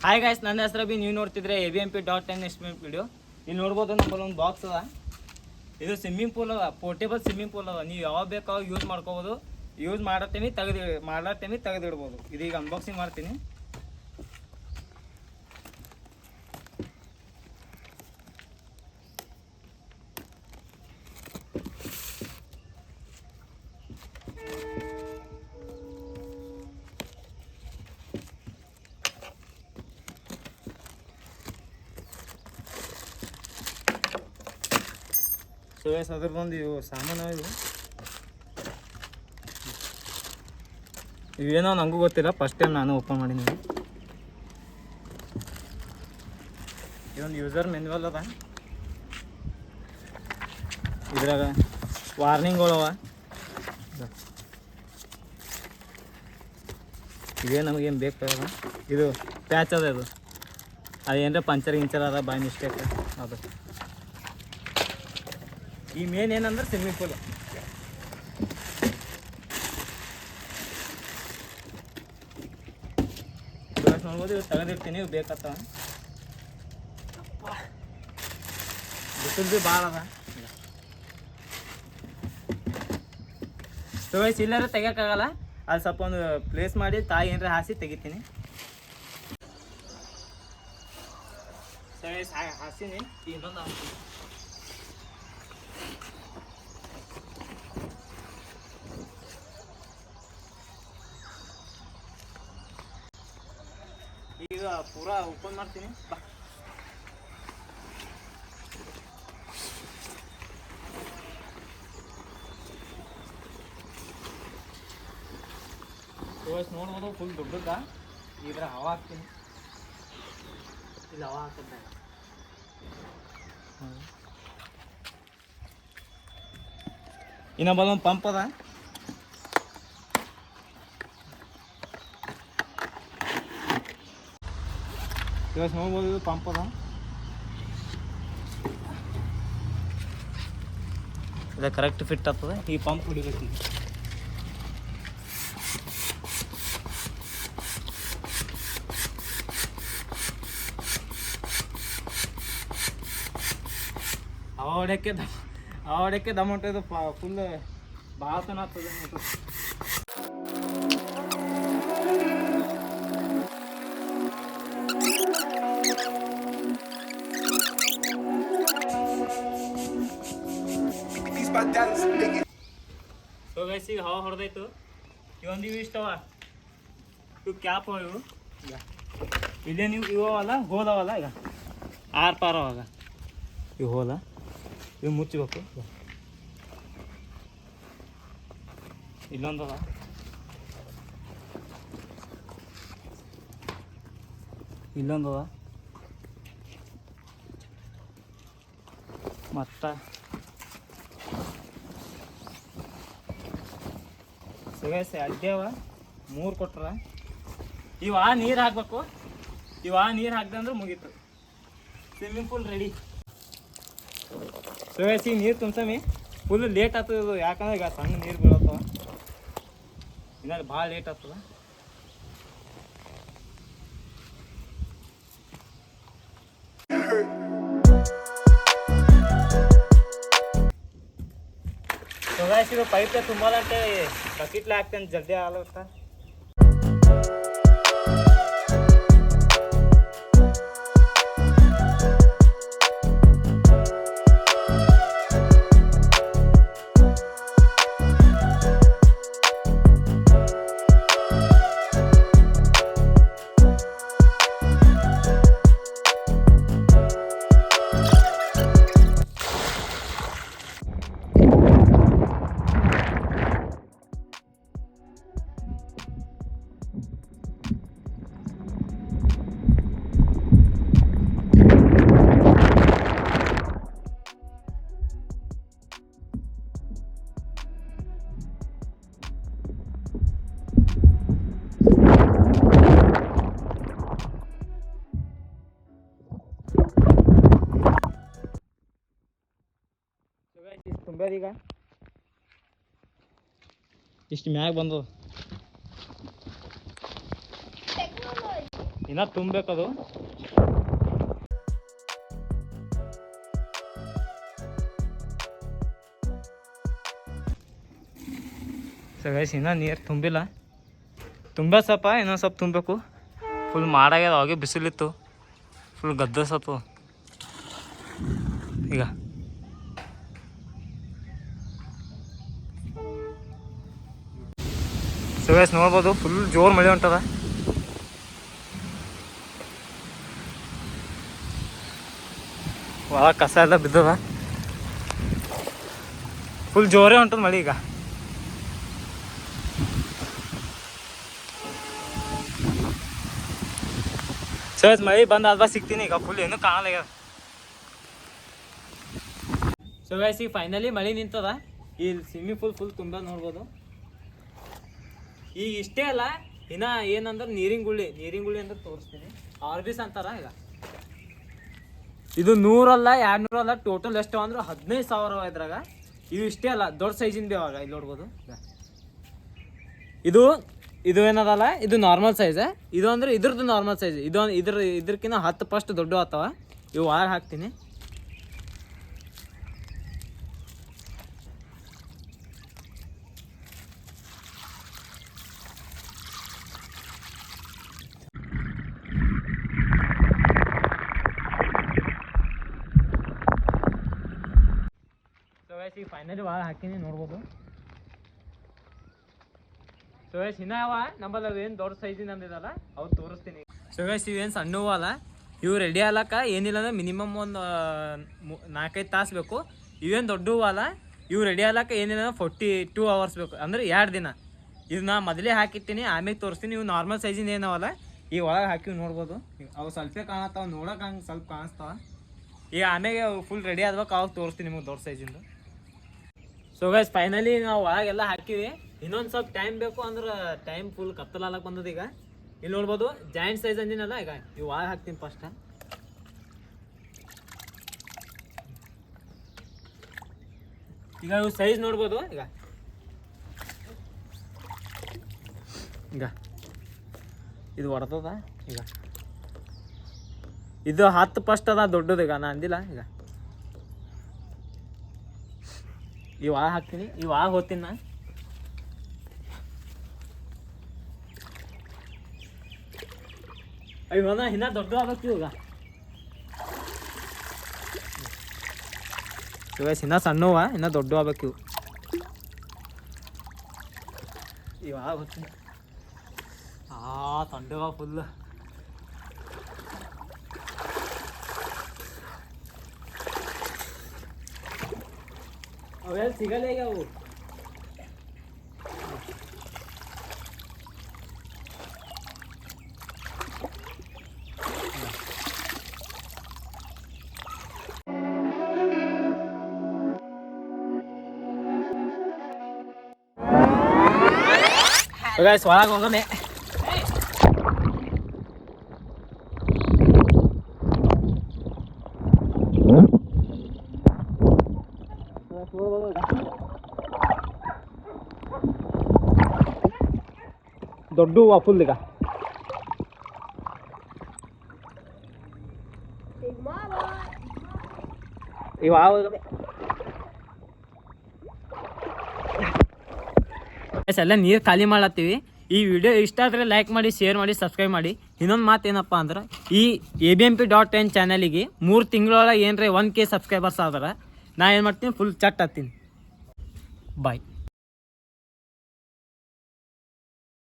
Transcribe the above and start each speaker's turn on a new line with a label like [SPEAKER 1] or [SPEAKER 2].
[SPEAKER 1] Hi guys, ನನ್ನ ಹೆಸರು B ನೀವು ನೋಡ್ತಿದ್ರೆ ABMP.in ಎಸ್ಟಿಮೇಟ್ ವಿಡಿಯೋ. ಇಲ್ಲಿ ನೋಡ್ಬೋದು ನಮ್ಮಲ್ಲಿ ಒಂದು ಬಾಕ್ಸ್ ಅದ. ಇದು ಸ್ವಿಮ್ಮಿಂಗ್ ಪೂಲ್ ಅದ, ಪೋರ್ಟೇಬಲ್ ಸ್ವಿಮ್ಮಿಂಗ್ ಪೂಲ್ ಅದ. ನೀವು ಯಾವಾಗ ಬೇಕಾವಾಗ ಯೂಸ್ ಮಾಡ್ಕೋಬೋದು. ಯೂಸ್ ಮಾಡತ್ತೀನಿ ತೆಗೆದಿಡ್ಬೋದು. ಇದೀಗ ಅನ್ಬಾಕ್ಸಿಂಗ್ ಮಾಡ್ತೀನಿ. ಸೊ ಅದ್ರದ್ದೊಂದು ಇವು ಸಾಮಾನು ಇವೇನೋ ನನಗೂ ಗೊತ್ತಿಲ್ಲ, ಫಸ್ಟ್ ಟೈಮ್ ನಾನು ಓಪನ್ ಮಾಡಿದ್ದೀನಿ. ಇದೊಂದು ಯೂಸರ್ ಮ್ಯಾನ್ಯುವಲ್ ಅದ. ಇದ್ರಾಗ ವಾರ್ನಿಂಗ್ಗಳವ. ಇವೇ ನಮಗೇನು ಬೇಕಾಗಲ್ಲ. ಇದು ಪ್ಯಾಚ್ ಅದ, ಅದು ಅದೇನರ ಪಂಚರ್ ಅದ ಬೈ ಮಿಸ್ಟೇಕ್ ಅದು. ಈ ಮೇನ್ ಏನಂದ್ರೆ ಸ್ವಿಮ್ಮಿಂಗ್ ಪೂಲ್. ನೋಡ್ಬೋದು, ಇವು ತೆಗೆದಿರ್ತೀನಿ. ಇವು ಬೇಕತ್ತ ಬಿಸಿಲು ಭೀ ಭಾಳ ಅದ. ಸೊ ಇಲ್ಲಾರ ತೆಗಿಯೋಕ್ಕಾಗಲ್ಲ. ಅದು ಸ್ವಲ್ಪ ಒಂದು ಪ್ಲೇಸ್ ಮಾಡಿ ತಾಯಿ ಏನಾರ ಹಾಸಿ ತೆಗಿತೀನಿ. ಸೊ ಹಾಸಿನಿ ಇನ್ನೊಂದು ಹಾಕ್ತೀನಿ. ಈಗ ಪೂರಾ ಓಪನ್ ಮಾಡ್ತೀನಿ. ನೋಡ್ಬೋದು, ಫುಲ್ ದೊಡ್ಡದ. ಇದ್ರ ಹವಾ ಹಾಕ್ತೀನಿ. ಇಲ್ಲಿ ಹವಾ ಹಾಕುತ್ತೆ. ಇನ್ನೊಂದು ಪಂಪ್ ಅದ. ಇವತ್ತು ನೋಡ್ಬೋದು, ಇದು ಪಂಪ್ ಅದ. ಇದು ಕರೆಕ್ಟ್ ಫಿಟ್ ಆಗ್ತದೆ. ಈ ಪಂಪ್ ಹೊಡಿಬೇಕು. ಹವಾ ಹೊಡ್ಯಕ್ಕೆ ದಮ್ ಹೊಂಟದು. ಫುಲ್ ಭಾಳ ತನ ಆಗ್ತದೆ. ಸೊ ಗೈಸ್, ಈಗ ಹವಾ ಹೊಡೆದಾಯ್ತು. ಇವೊಂದು ಇವು ಇಷ್ಟವ. ಇವು ಕ್ಯಾಪ್ ಇವು. ಇಲ್ಲೇ ನೀವು ಇವು ಅಲ್ಲ ಹೋದವಲ್ಲ, ಈಗ ಆರು ಪಾರ ಅವಾಗ ಇವು ಹೋದ. ಇವು ಮುಚ್ಚಬೇಕು. ಇಲ್ಲೊಂದವ. ಇಲ್ಲೊಂದವ. ಮತ್ತು ಸುಗೇಶ್ ಅಡ್ಡೇವ 3 ಕೊಟ್ರ. ಇವ ನೀರು ಹಾಕ್ಬೇಕು. ನೀರು ಹಾಕ್ದೆ ಅಂದ್ರೆ ಮುಗೀತು, ಸ್ವಿಮ್ಮಿಂಗ್ ಪೂಲ್ ರೆಡಿ. ಸುಗೇಶ್ ಈಗ ನೀರು ತುಂಬಸಮಿ. ಫುಲ್ ಲೇಟ್ ಆಗ್ತದೆ ಇದು, ಯಾಕಂದ್ರೆ ಈಗ ಸಣ್ಣ ನೀರು ಬೀಳತ್ತವ. ಇನ್ನು ಭಾಳ ಲೇಟ್ ಆಗ್ತದ. ಸುಗೇಶ್ ಇದು ಪೈಪ್ ತುಂಬಾలంటే ಬಕೆಟ್ಲೆ ಹಾಕ್ತೇನೆ, ಜಲ್ದಿ ಆಗುತ್ತೆ. ತುಂಬೇದೀಗ ಇಷ್ಟು ಮ್ಯಾಗ ಬಂದು ಇನ್ನೂ ತುಂಬಬೇಕದು. ಸೊ ಗೈಸ್ ಇನ್ನೂ ನೀರು ತುಂಬಿಲ್ಲ, ಸ್ವಲ್ಪ ಇನ್ನೊಂದು ಸ್ವಲ್ಪ ತುಂಬಬೇಕು. ಫುಲ್ ಮಾಡಾಗ್ಯದ, ಅವಾಗೆ ಬಿಸಿಲಿತ್ತು, ಫುಲ್ ಗದ್ದಸತ್ತು ಈಗ. ಸೊ ಗೈಸ್ ನೋಡ್ಬೋದು ಫುಲ್ ಜೋರು ಮಳೆ ಹೊಂಟದ. ಒಳಗೆ ಕಸ ಎಲ್ಲ ಬಿದ್ದದ, ಫುಲ್ ಜೋರೇ ಹೊಂಟದ ಮಳೆ ಈಗ. ಸೊ ಗೈಸ್ ಮಳೆ ಬಂದು ಅಲ್ವಾ ಸಿಗ್ತೀನಿ ಈಗ, ಫುಲ್ ಏನೂ ಕಾಣಲಾಗ್ಯದ. ಸೊ ಗೈಸ್ ಈಗ ಫೈನಲಿ ಮಳೆ ನಿಂತದ, ಈ ಸ್ವಿಮ್ಮಿಂಗ್ ಫುಲ್ ತುಂಬ ನೋಡ್ಬೋದು. ಈಗ ಇಷ್ಟೇ ಅಲ್ಲ, ಇನ್ನ ಏನಂದ್ರೆ ನೀರಿನ ಗುಳ್ಳಿ ಅಂದ್ರೆ ತೋರಿಸ್ತೀನಿ. ಆರ್ಬಿಸ್ ಅಂತಾರ. ಈಗ ಇದು 100 ಅಲ್ಲ 200 ಅಲ್ಲ, ಟೋಟಲ್ ಎಷ್ಟು ಅಂದ್ರೆ 15,000 ಇದ್ರಾಗ. ಇದು ಇಷ್ಟೇ ಅಲ್ಲ, ದೊಡ್ಡ ಸೈಜಿನ ಬಿ ಅವಾಗ ಇಲ್ಲಿ ನೋಡ್ಬೋದು. ಇದು ಏನದಲ್ಲ, ಇದು ನಾರ್ಮಲ್ ಸೈಜ್. ಇದು ಅಂದ್ರೆ ಇದ್ರದ್ದು ನಾರ್ಮಲ್ ಸೈಜ್. ಇದ್ರಕ್ಕಿಂತ 10 ಪಸ್ಟ್ ದೊಡ್ಡ ಆಗ್ತಾವ. ಇವು ಒಳಗೆ ಹಾಕ್ತೀನಿ. ಈಗ ಫೈನಲಿ ಒಳಗೆ ಹಾಕಿನಿ ನೋಡ್ಬೋದು. ಸೊ ಗೈಸ್ ಇನ್ನ ಅವ ನಮ್ಮಲ್ಲಿ ಅವೇನು ದೊಡ್ಡ ಸೈಜಿನ ಅಂದಿದಲ್ಲ ಅವು ತೋರಿಸ್ತೀನಿ. ಸೊ ಗೈಸ್ ಇವೇನು ಸಣ್ಣವು ಅಲ್ಲ, ಇವು ರೆಡಿ ಆಗ್ಲಕ್ಕ ಏನಿಲ್ಲ ಅಂದ್ರೆ ಮಿನಿಮಮ್ ಒಂದು 4-5 ತಾಸು ಬೇಕು. ಇವೇನು ದೊಡ್ಡವು ಅಲ್ಲ, ಇವು ರೆಡಿ ಆಗ್ಲಕ್ಕ ಏನಿಲ್ಲ ಅಂದ್ರೆ 42 hours ಬೇಕು, ಅಂದ್ರೆ 2 ದಿನ. ಇದು ನಾ ಮೊದಲೇ ಹಾಕಿರ್ತೀನಿ, ಆಮೇಲೆ ತೋರಿಸ್ತೀನಿ. ಇವು ನಾರ್ಮಲ್ ಸೈಜಿನ ಏನವಲ್ಲ ಈ ಒಳಗೆ ಹಾಕಿವಿ ನೋಡ್ಬೋದು. ಅವು ಸ್ವಲ್ಪ ಕಾಣತ್ತಾವ, ನೋಡೋಕೆ ಹಂಗೆ ಸ್ವಲ್ಪ ಕಾಣಿಸ್ತಾವ. ಈಗ ಆಮೇಲೆ ಫುಲ್ ರೆಡಿ ಆದ್ಬೇಕು, ಅವಾಗ ತೋರಿಸ್ತೀನಿ ನಿಮಗೆ ದೊಡ್ಡ ಸೈಜಿಂದು. ಸೊ ಗೈಸ್ ಫೈನಲಿ ನಾವು ಒಳಗೆಲ್ಲ ಹಾಕಿವಿ. ಇನ್ನೊಂದು ಸ್ವಲ್ಪ ಟೈಮ್ ಬೇಕು, ಅಂದ್ರೆ ಟೈಮ್ ಫುಲ್ ಕತ್ತಲಾಗಕ್ಕೆ ಬಂದದ. ಈಗ ಇಲ್ಲಿ ನೋಡ್ಬೋದು ಜಾಯಿಂಟ್ ಸೈಜ್ ಅಂದಿನಲ್ಲ, ಈಗ ಇವು ಒಳಗೆ ಹಾಕ್ತೀನಿ ಫಸ್ಟ್. ಈಗ ಇವು ಸೈಜ್ ನೋಡ್ಬೋದು. ಈಗ ಇದು ಹೊಡೆದದ. ಈಗ ಇದು 10 ಫಸ್ಟ್ ಅದ ದೊಡ್ಡದು. ಈಗ ನಾ ಅಂದಿಲ್ಲ, ಈಗ ಇವಾಗ ಹಾಕ್ತೀನಿ, ಇವಾಗ ಹೋಗ್ತೀನಿ ನಾ. ಇವಾಗ ಇನ್ನ ದೊಡ್ಡ ಆಗ್ಬೇಕು. ಇವಾಗ ಇನ್ನ ಸಣ್ಣವ, ಇನ್ನ ದೊಡ್ಡ ಆಗ್ಬೇಕು. ಇವಾಗ ಹೋಗ್ತೀನಿ. ತಂಡವ ಫುಲ್. ಅವೆಲ್ಲ ಸಿಗಲ್ಲ ಈಗ ಅವು. ಗೈಸ್ ಒಳಗೆ ಹೋಗಮೆ. ದೊಡ್ಡ ಫುಲ್. ಈಗ ಎಲ್ಲ ನೀರು ಖಾಲಿ ಮಾಡ್ಲತ್ತೀವಿ. ಈ ವಿಡಿಯೋ ಇಷ್ಟ ಆದರೆ ಲೈಕ್ ಮಾಡಿ, ಶೇರ್ ಮಾಡಿ, ಸಬ್ಸ್ಕ್ರೈಬ್ ಮಾಡಿ. ಇನ್ನೊಂದು ಮಾತು ಏನಪ್ಪ ಅಂದ್ರೆ, ಈ abmp.in ಚಾನಲಿಗೆ 3 ತಿಂಗಳೊಳಗೆ ಏನರೇ 1K ಸಬ್ಸ್ಕ್ರೈಬರ್ಸ್ ಆದ್ರೆ ನಾ ಏನು ಮಾಡ್ತೀನಿ, ಫುಲ್ ಚಟ್ ಹತ್ತೀನಿ. ಬಾಯ್.